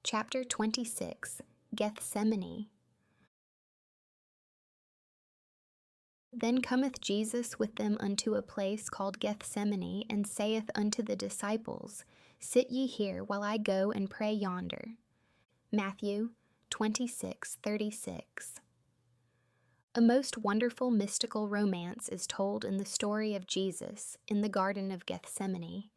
Chapter 26, Gethsemane. Then cometh Jesus with them unto a place called Gethsemane, and saith unto the disciples, Sit ye here, while I go and pray yonder. Matthew 26:36. A most wonderful mystical romance is told in the story of Jesus in the Garden of Gethsemane,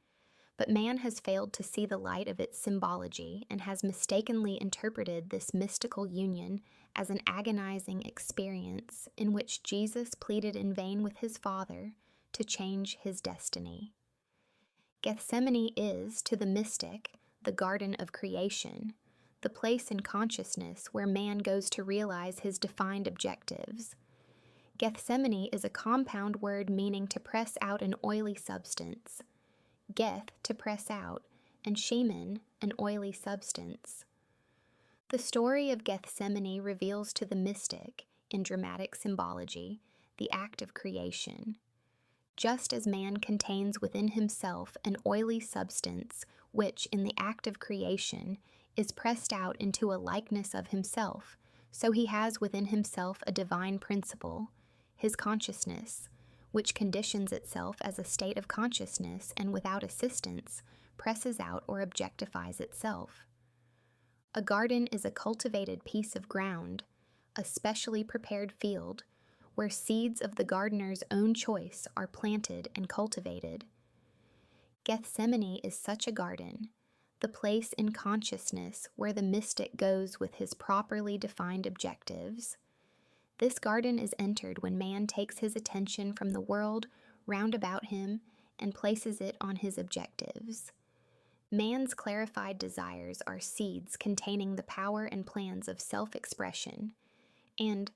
but man has failed to see the light of its symbology and has mistakenly interpreted this mystical union as an agonizing experience in which Jesus pleaded in vain with his Father to change his destiny. Gethsemane is, to the mystic, the garden of creation, the place in consciousness where man goes to realize his defined objectives. Gethsemane is a compound word meaning to press out an oily substance. Geth, to press out, and shemen, an oily substance. The story of Gethsemane reveals to the mystic, in dramatic symbology, the act of creation. Just as man contains within himself an oily substance which, in the act of creation, is pressed out into a likeness of himself, so he has within himself a divine principle, his consciousness, which conditions itself as a state of consciousness and without assistance, presses out or objectifies itself. A garden is a cultivated piece of ground, a specially prepared field, where seeds of the gardener's own choice are planted and cultivated. Gethsemane is such a garden, the place in consciousness where the mystic goes with his properly defined objectives. This garden is entered when man takes his attention from the world round about him and places it on his objectives. Man's clarified desires are seeds containing the power and plans of self-expression, and,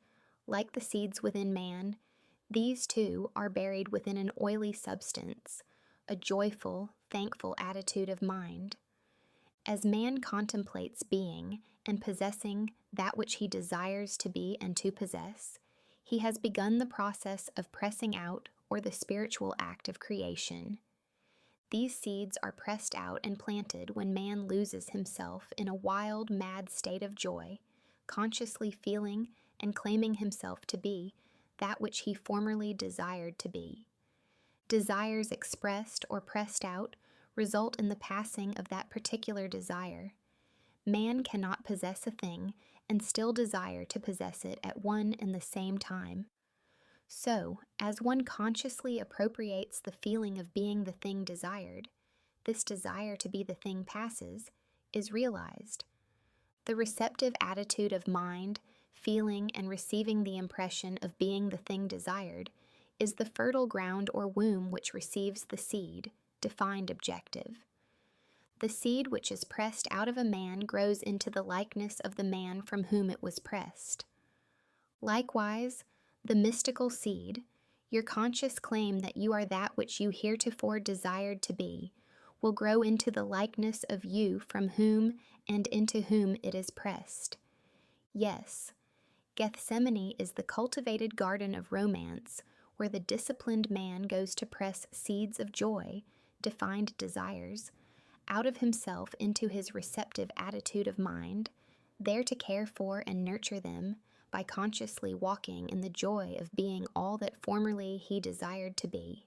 like the seeds within man, these too are buried within an oily substance, a joyful, thankful attitude of mind. As man contemplates being and possessing that which he desires to be and to possess, he has begun the process of pressing out, or the spiritual act of creation. These seeds are pressed out and planted when man loses himself in a wild, mad state of joy, consciously feeling and claiming himself to be that which he formerly desired to be. Desires expressed or pressed out result in the passing of that particular desire. Man cannot possess a thing and still desire to possess it at one and the same time. So, as one consciously appropriates the feeling of being the thing desired, this desire to be the thing passes, is realized. The receptive attitude of mind, feeling, and receiving the impression of being the thing desired is the fertile ground or womb which receives the seed, defined objective. The seed which is pressed out of a man grows into the likeness of the man from whom it was pressed. Likewise, the mystical seed, your conscious claim that you are that which you heretofore desired to be, will grow into the likeness of you from whom and into whom it is pressed. Yes, Gethsemane is the cultivated garden of romance, where the disciplined man goes to press seeds of joy, defined desires, out of himself into his receptive attitude of mind, there to care for and nurture them by consciously walking in the joy of being all that formerly he desired to be.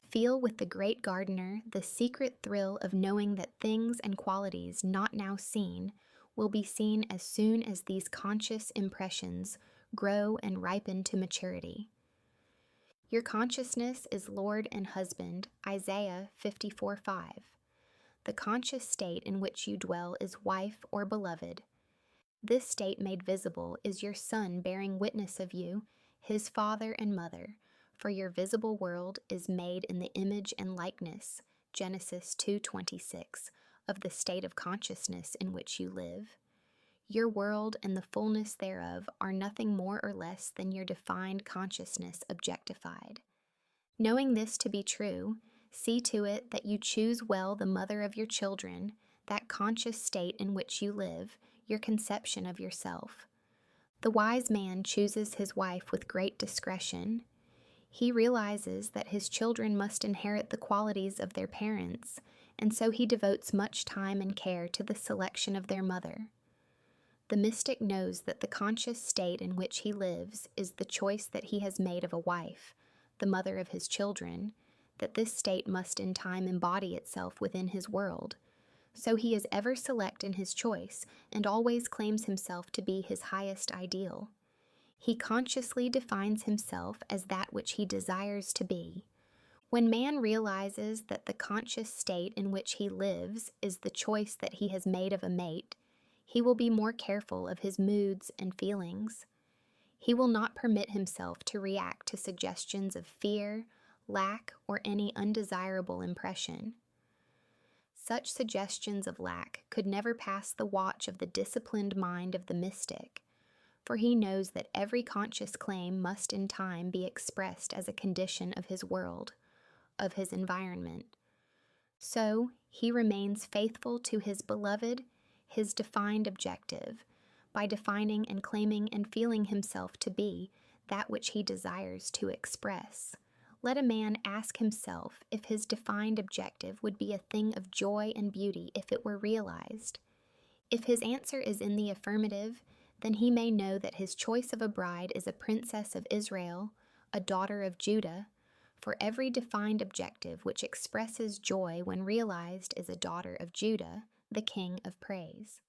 Feel with the great gardener the secret thrill of knowing that things and qualities not now seen will be seen as soon as these conscious impressions grow and ripen to maturity. Your consciousness is Lord and husband, Isaiah 54:5. The conscious state in which you dwell is wife or beloved. This state made visible is your Son bearing witness of you, his father and mother, for your visible world is made in the image and likeness, Genesis 2:26, of the state of consciousness in which you live. Your world and the fullness thereof are nothing more or less than your defined consciousness objectified. Knowing this to be true, see to it that you choose well the mother of your children, that conscious state in which you live, your conception of yourself. The wise man chooses his wife with great discretion. He realizes that his children must inherit the qualities of their parents, and so he devotes much time and care to the selection of their mother. The mystic knows that the conscious state in which he lives is the choice that he has made of a wife, the mother of his children, that this state must in time embody itself within his world. So he is ever select in his choice and always claims himself to be his highest ideal. He consciously defines himself as that which he desires to be. When man realizes that the conscious state in which he lives is the choice that he has made of a mate, he will be more careful of his moods and feelings. He will not permit himself to react to suggestions of fear, lack, or any undesirable impression. Such suggestions of lack could never pass the watch of the disciplined mind of the mystic, for he knows that every conscious claim must in time be expressed as a condition of his world, of his environment. So he remains faithful to his beloved, his defined objective, by defining and claiming and feeling himself to be that which he desires to express. Let a man ask himself if his defined objective would be a thing of joy and beauty if it were realized. If his answer is in the affirmative, then he may know that his choice of a bride is a princess of Israel, a daughter of Judah, for every defined objective which expresses joy when realized is a daughter of Judah, the King of praise.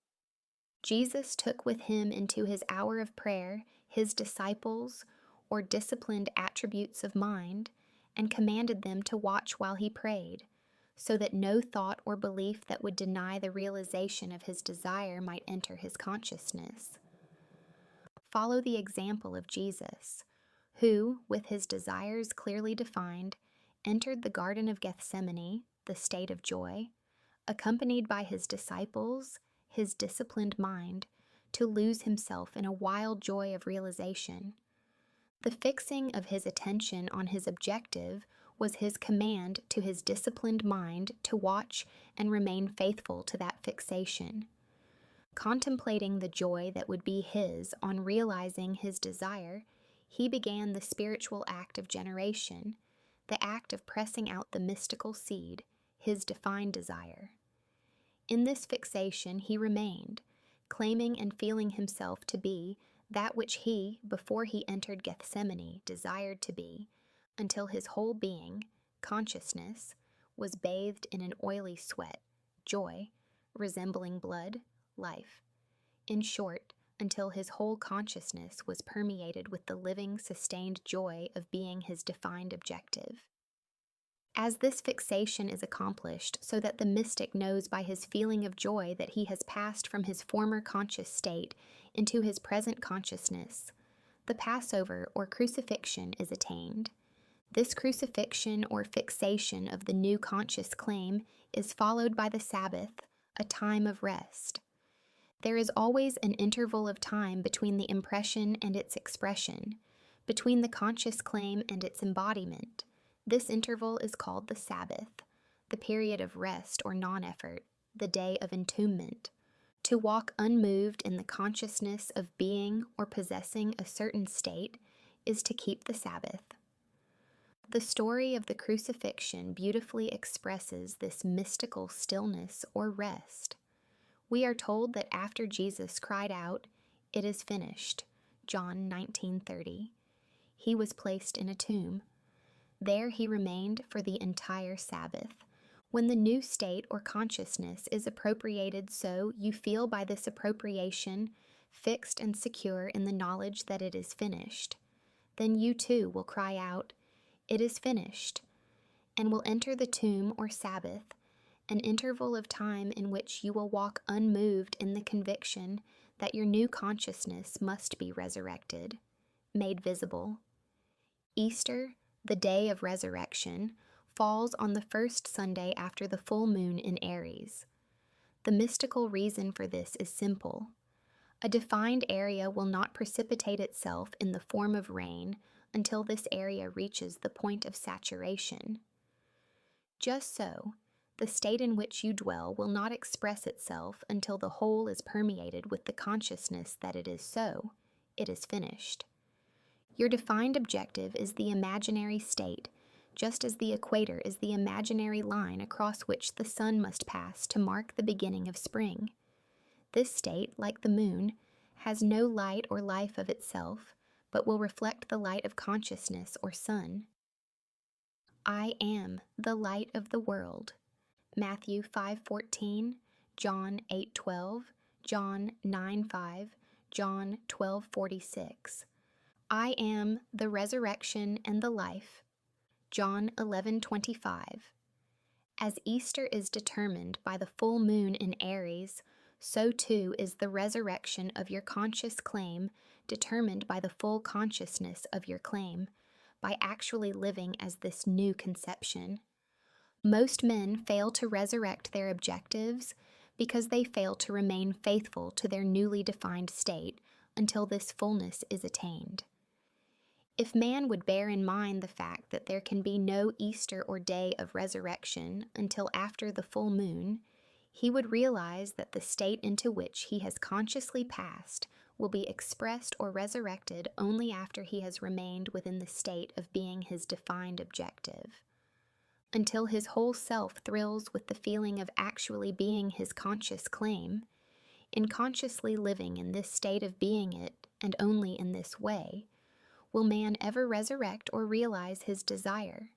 Jesus took with him into his hour of prayer his disciples, or disciplined attributes of mind, and commanded them to watch while he prayed, so that no thought or belief that would deny the realization of his desire might enter his consciousness. Follow the example of Jesus, who, with his desires clearly defined, entered the Garden of Gethsemane, the state of joy, accompanied by his disciples, his disciplined mind, to lose himself in a wild joy of realization. The fixing of his attention on his objective was his command to his disciplined mind to watch and remain faithful to that fixation. Contemplating the joy that would be his on realizing his desire, he began the spiritual act of generation, the act of pressing out the mystical seed, his defined desire. In this fixation he remained, claiming and feeling himself to be that which he, before he entered Gethsemane, desired to be, until his whole being, consciousness, was bathed in an oily sweat, joy, resembling blood, life. In short, until his whole consciousness was permeated with the living, sustained joy of being his defined objective. As this fixation is accomplished so that the mystic knows by his feeling of joy that he has passed from his former conscious state into his present consciousness, the Passover or crucifixion is attained. This crucifixion or fixation of the new conscious claim is followed by the Sabbath, a time of rest. There is always an interval of time between the impression and its expression, between the conscious claim and its embodiment. This interval is called the Sabbath, the period of rest or non-effort, the day of entombment. To walk unmoved in the consciousness of being or possessing a certain state is to keep the Sabbath. The story of the crucifixion beautifully expresses this mystical stillness or rest. We are told that after Jesus cried out, "It is finished," John 19:30, he was placed in a tomb. There he remained for the entire Sabbath. When the new state or consciousness is appropriated so you feel by this appropriation fixed and secure in the knowledge that it is finished, then you too will cry out, "It is finished," and will enter the tomb or Sabbath, an interval of time in which you will walk unmoved in the conviction that your new consciousness must be resurrected, made visible. Easter, the day of resurrection, falls on the first Sunday after the full moon in Aries. The mystical reason for this is simple. A defined area will not precipitate itself in the form of rain until this area reaches the point of saturation. Just so, the state in which you dwell will not express itself until the whole is permeated with the consciousness that it is so, it is finished. Your defined objective is the imaginary state, just as the equator is the imaginary line across which the sun must pass to mark the beginning of spring. This state, like the moon, has no light or life of itself, but will reflect the light of consciousness or sun. I am the light of the world. Matthew 5:14, John 8:12, John 9:5, John 12:46. I am the resurrection and the life. John 11:25. As Easter is determined by the full moon in Aries, so too is the resurrection of your conscious claim determined by the full consciousness of your claim, by actually living as this new conception. Most men fail to resurrect their objectives because they fail to remain faithful to their newly defined state until this fullness is attained. If man would bear in mind the fact that there can be no Easter or day of resurrection until after the full moon, he would realize that the state into which he has consciously passed will be expressed or resurrected only after he has remained within the state of being his defined objective. Until his whole self thrills with the feeling of actually being his conscious claim, in consciously living in this state of being it, and only in this way, will man ever resurrect or realize his desire.